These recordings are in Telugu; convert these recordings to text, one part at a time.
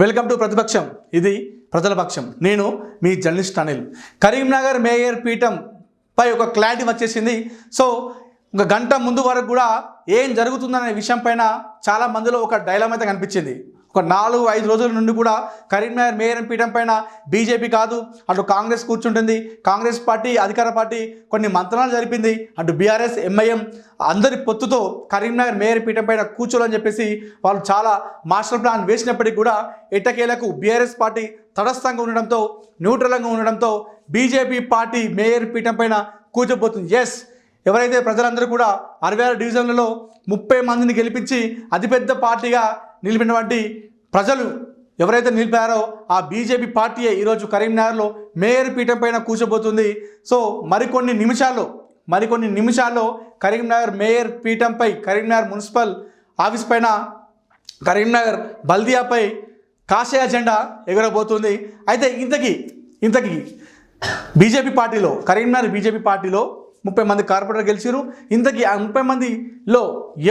వెల్కమ్ టు ప్రతిపక్షం. ఇది ప్రజల పక్షం. నేను మీ జర్నలిస్ట్ అనిల్. కరీంనగర్ మేయర్ పీఠం పై ఒక క్లారిటీ వచ్చేసింది. సో ఒక గంట ముందు వరకు కూడా ఏం జరుగుతుందనే విషయం పైన చాలా మందిలో ఒక డైలమా అయితే కనిపించింది. ఒక 4-5 రోజుల నుండి కూడా కరీంనగర్ మేయర్ పీఠం పైన బీజేపీ కాదు, అటు కాంగ్రెస్ కూర్చుంటుంది. కాంగ్రెస్ పార్టీ అధికార పార్టీ కొన్ని మంత్రాలు జరిపింది. అటు బీఆర్ఎస్ ఎంఐఎం అందరి పొత్తుతో కరీంనగర్ మేయర్ పీఠం పైన కూర్చోలని చెప్పేసి వాళ్ళు చాలా మాస్టర్ ప్లాన్ వేసినప్పటికీ కూడా ఎట్టకేలకు బీఆర్ఎస్ పార్టీ తటస్థంగా ఉండడంతో, న్యూట్రల్గా ఉండడంతో బీజేపీ పార్టీ మేయర్ పీఠం పైన కూర్చోబోతుంది. ఎస్, ఎవరైతే ప్రజలందరూ కూడా 66 డివిజన్లలో 30 మందిని గెలిపించి అతిపెద్ద పార్టీగా నిలిపినటువంటి ప్రజలు ఎవరైతే నిలిపారో ఆ బీజేపీ పార్టీయే ఈరోజు కరీంనగర్లో మేయర్ పీఠం పైన కూర్చోబోతుంది. సో మరికొన్ని నిమిషాల్లో కరీంనగర్ మేయర్ పీఠంపై, కరీంనగర్ మున్సిపల్ ఆఫీస్ పైన, కరీంనగర్ బల్దియాపై కాషాయ జెండా ఎగరబోతుంది. అయితే ఇంతకీ బీజేపీ పార్టీలో, కరీంనగర్ బీజేపీ పార్టీలో 30 మంది కార్పొరేటర్ గెలిచారు. ఇంతకీ ఆ 30 మందిలో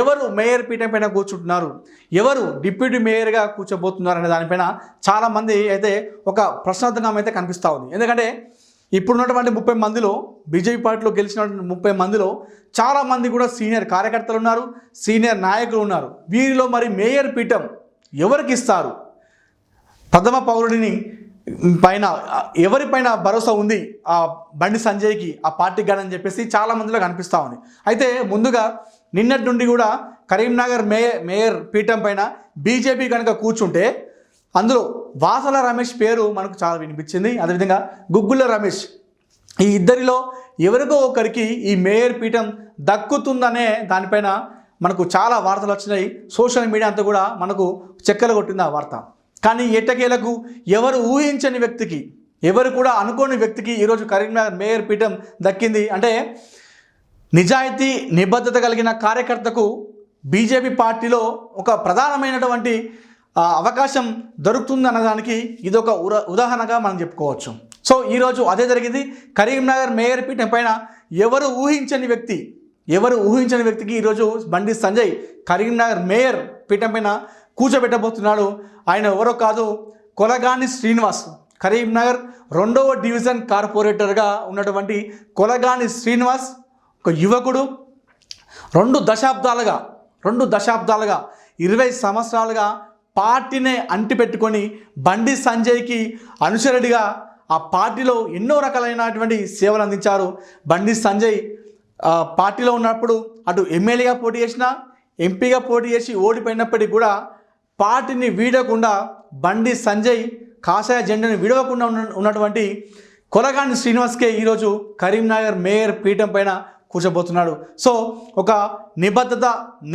ఎవరు మేయర్ పీఠం పైన కూర్చుంటున్నారు, ఎవరు డిప్యూటీ మేయర్గా కూర్చోబోతున్నారు అనే దానిపైన చాలామంది అయితే ఒక ప్రశ్నార్థకం అయితే కనిపిస్తూ ఉంది. ఎందుకంటే ఇప్పుడున్నటువంటి 30 మందిలో, బీజేపీ పార్టీలో గెలిచినటువంటి 30 మందిలో చాలామంది కూడా సీనియర్ కార్యకర్తలు ఉన్నారు, సీనియర్ నాయకులు ఉన్నారు. వీరిలో మరి మేయర్ పీఠం ఎవరికి ఇస్తారు, ప్రథమ పౌరుడిని పైన ఎవరిపైన భరోసా ఉంది ఆ బండి సంజయ్కి, ఆ పార్టీ గాని చెప్పేసి చాలా మందిలో కనిపిస్తూ ఉంది. అయితే ముందుగా నిన్నటి నుండి కూడా కరీంనగర్ మేయర్ పీఠం పైన బీజేపీ కనుక కూర్చుంటే అందులో వాసల రమేష్ పేరు మనకు చాలా వినిపించింది. అదేవిధంగా గుగ్గుల రమేష్, ఈ ఇద్దరిలో ఎవరికో ఒకరికి ఈ మేయర్ పీఠం దక్కుతుందనే దానిపైన మనకు చాలా వార్తలు వచ్చినాయి. సోషల్ మీడియా అంతా కూడా మనకు చెక్కలు కొట్టింది ఆ వార్త. కానీ ఎట్టకేలకు ఎవరు ఊహించని వ్యక్తికి, ఎవరు కూడా అనుకోని వ్యక్తికి ఈరోజు కరీంనగర్ మేయర్ పీఠం దక్కింది. అంటే నిజాయితీ నిబద్ధత కలిగిన కార్యకర్తకు బీజేపీ పార్టీలో ఒక ప్రధానమైనటువంటి అవకాశం దొరుకుతుంది అన్నదానికి ఇదొక ఉదాహరణగా మనం చెప్పుకోవచ్చు. సో ఈరోజు అదే జరిగింది. కరీంనగర్ మేయర్ పీఠం పైన ఎవరు ఊహించని వ్యక్తికి ఈరోజు బండి సంజయ్ కరీంనగర్ మేయర్ పీఠం పైన కూర్చోబెట్టబోతున్నాడు. ఆయన ఎవరో కాదు, కొలగాని శ్రీనివాస్. కరీంనగర్ 2వ డివిజన్ కార్పొరేటర్గా ఉన్నటువంటి కొలగాని శ్రీనివాస్ ఒక యువకుడు. 2 దశాబ్దాలుగా 20 సంవత్సరాలుగా పార్టీనే అంటిపెట్టుకొని బండి సంజయ్కి అనుసరుడిగా ఆ పార్టీలో ఎన్నో రకాలైనటువంటి సేవలు అందించారు. బండి సంజయ్ పార్టీలో ఉన్నప్పుడు అటు ఎమ్మెల్యేగా పోటీ చేసినా, ఎంపీగా పోటీ చేసి ఓడిపోయినప్పటికీ కూడా పార్టీని వీడకుండా బండి సంజయ్ కాషాయ జెండాను విడవకుండా ఉన్నటువంటి కొలగాని శ్రీనివాస్కే ఈరోజు కరీంనగర్ మేయర్ పీఠం పైన కూర్చోబోతున్నాడు. సో ఒక నిబద్ధత,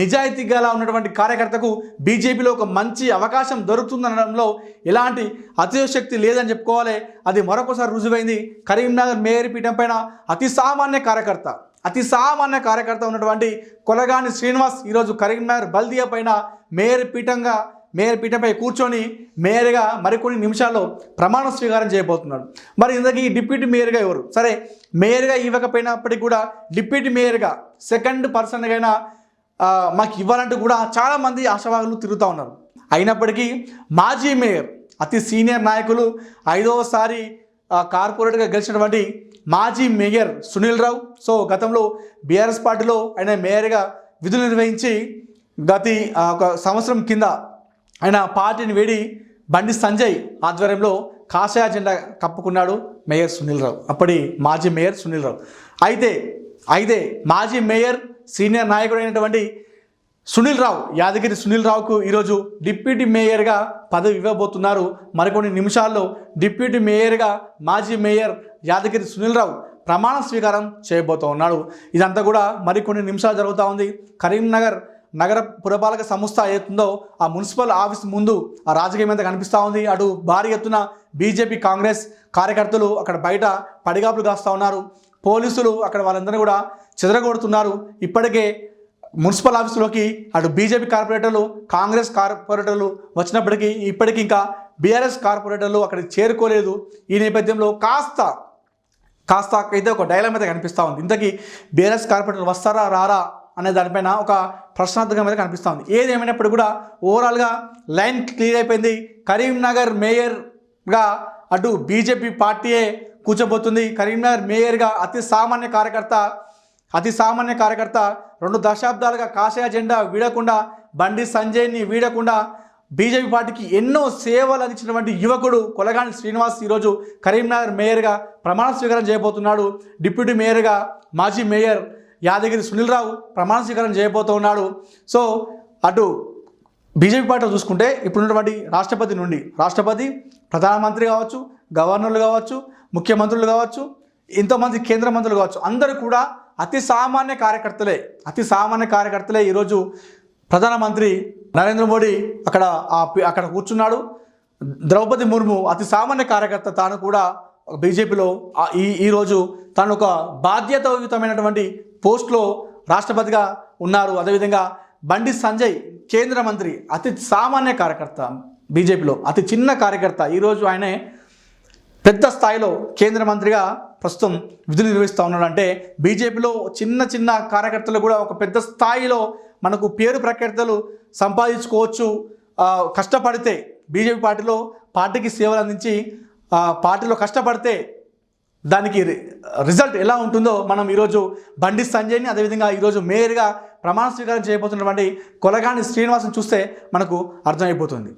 నిజాయితీ గల ఉన్నటువంటి కార్యకర్తకు బీజేపీలో ఒక మంచి అవకాశం దొరుకుతుందనడంలో ఎలాంటి అతిశక్తి లేదని చెప్పుకోవాలి. అది మరొకసారి రుజువైంది. కరీంనగర్ మేయర్ పీఠం పైన అతి సామాన్య కార్యకర్త ఉన్నటువంటి కొలగాని శ్రీనివాస్ ఈరోజు కరీంనగర్ బల్దియా పైన మేయర్ పీఠంపై కూర్చొని మేయర్గా మరికొన్ని నిమిషాల్లో ప్రమాణ స్వీకారం చేయబోతున్నాడు. మరి ఇంతకీ డిప్యూటీ మేయర్గా ఎవరు? సరే, మేయర్గా ఇవ్వకపోయినప్పటికీ కూడా డిప్యూటీ మేయర్గా సెకండ్ పర్సన్గా మాకు ఇవ్వాలంటూ కూడా చాలామంది ఆశావాదులు తిరుగుతూ ఉన్నారు. అయినప్పటికీ మాజీ మేయర్, అతి సీనియర్ నాయకులు, 5వసారి కార్పొరేటర్గా గెలిచినటువంటి మాజీ మేయర్ సునీల్ రావు. సో గతంలో బీఆర్ఎస్ పార్టీలో ఆయన మేయర్గా విధులు నిర్వహించి ఒక సంవత్సరం కింద ఆయన పార్టీని వీడి బండి సంజయ్ ఆధ్వర్యంలో కాషాయ జెండా కప్పుకున్నాడు మేయర్ సునీల్ రావు, అప్పటి మాజీ మేయర్ సునీల్ రావు. అయితే మాజీ మేయర్ సీనియర్ నాయకుడైనటువంటి యాదగిరి సునీల్ రావుకు ఈరోజు డిప్యూటీ మేయర్గా పదవి ఇవ్వబోతున్నారు. మరికొన్ని నిమిషాల్లో డిప్యూటీ మేయర్గా మాజీ మేయర్ యాదగిరి సునీల్ రావు ప్రమాణ స్వీకారం చేయబోతూ ఉన్నాడు. ఇదంతా కూడా మరికొన్ని నిమిషాలు జరుగుతూ ఉంది. కరీంనగర్ నగర పురపాలక సంస్థ ఏతుందో ఆ మున్సిపల్ ఆఫీస్ ముందు ఆ రాజకీయం అంతా కనిపిస్తూ ఉంది. అటు భారీ ఎత్తున బీజేపీ, కాంగ్రెస్ కార్యకర్తలు అక్కడ బయట పడిగాపులు కాస్తూ ఉన్నారు. పోలీసులు అక్కడ వాళ్ళందరినీ కూడా చెదరగొడుతున్నారు. ఇప్పటికే మున్సిపల్ ఆఫీసులోకి అటు బీజేపీ కార్పొరేటర్లు, కాంగ్రెస్ కార్పొరేటర్లు వచ్చినప్పటికీ ఇప్పటికీ ఇంకా బీఆర్ఎస్ కార్పొరేటర్లు అక్కడికి చేరుకోలేదు. ఈ నేపథ్యంలో కాస్త అయితే ఒక డైలమా అయితే కనిపిస్తూ ఉంది. ఇంతకీ బీఆర్ఎస్ కార్పొరేటర్లు వస్తారా రారా అనే దానిపైన ఒక ప్రశ్నార్థకం మీద కనిపిస్తుంది. ఏది ఏమైనప్పుడు కూడా ఓవరాల్గా లైన్ క్లియర్ అయిపోయింది. కరీంనగర్ మేయర్గా అటు బీజేపీ పార్టీయే కూర్చోబోతుంది. కరీంనగర్ మేయర్గా అతి సామాన్య కార్యకర్త 2 దశాబ్దాలుగా కాషాయ జెండా వీడకుండా, బండి సంజయ్ని వీడకుండా బీజేపీ పార్టీకి ఎన్నో సేవలు అందించినటువంటి యువకుడు కొలగాని శ్రీనివాస్ ఈరోజు కరీంనగర్ మేయర్గా ప్రమాణ స్వీకారం చేయబోతున్నాడు. డిప్యూటీ మేయర్గా మాజీ మేయర్ యాదగిరి సునీల్ రావు ప్రమాణ స్వీకారం చేయబోతూ ఉన్నాడు. సో అటు బీజేపీ పార్టీలో చూసుకుంటే ఇప్పుడున్నటువంటి రాష్ట్రపతి, ప్రధానమంత్రి కావచ్చు, గవర్నర్లు కావచ్చు, ముఖ్యమంత్రులు కావచ్చు, ఎంతోమంది కేంద్ర మంత్రులు కావచ్చు, అందరూ కూడా అతి సామాన్య కార్యకర్తలే. ఈరోజు ప్రధానమంత్రి నరేంద్ర మోడీ అక్కడ కూర్చున్నాడు. ద్రౌపది ముర్ము అతి సామాన్య కార్యకర్త, తాను కూడా బీజేపీలో ఈరోజు తాను ఒక బాధ్యతాయుతమైనటువంటి పోస్ట్లో రాష్ట్రపతిగా ఉన్నారు. అదేవిధంగా బండి సంజయ్ కేంద్ర మంత్రి, అతి సామాన్య కార్యకర్త, బీజేపీలో అతి చిన్న కార్యకర్త. ఈరోజు ఆయనే పెద్ద స్థాయిలో కేంద్ర మంత్రిగా ప్రస్తుతం విధులు నిర్వహిస్తూ ఉన్నాడు. అంటే బీజేపీలో చిన్న కార్యకర్తలు కూడా ఒక పెద్ద స్థాయిలో మనకు పేరు ప్రఖ్యాతలు సంపాదించుకోవచ్చు. కష్టపడితే బీజేపీ పార్టీకి సేవలు అందించి పార్టీలో కష్టపడితే దానికి రిజల్ట్ ఎలా ఉంటుందో మనం ఈరోజు బండి సంజయ్ని, అదేవిధంగా ఈరోజు మేయర్గా ప్రమాణ స్వీకారం చేయబోతున్నటువంటి కొలగాని శ్రీనివాస్ని చూస్తే మనకు అర్థమైపోతుంది.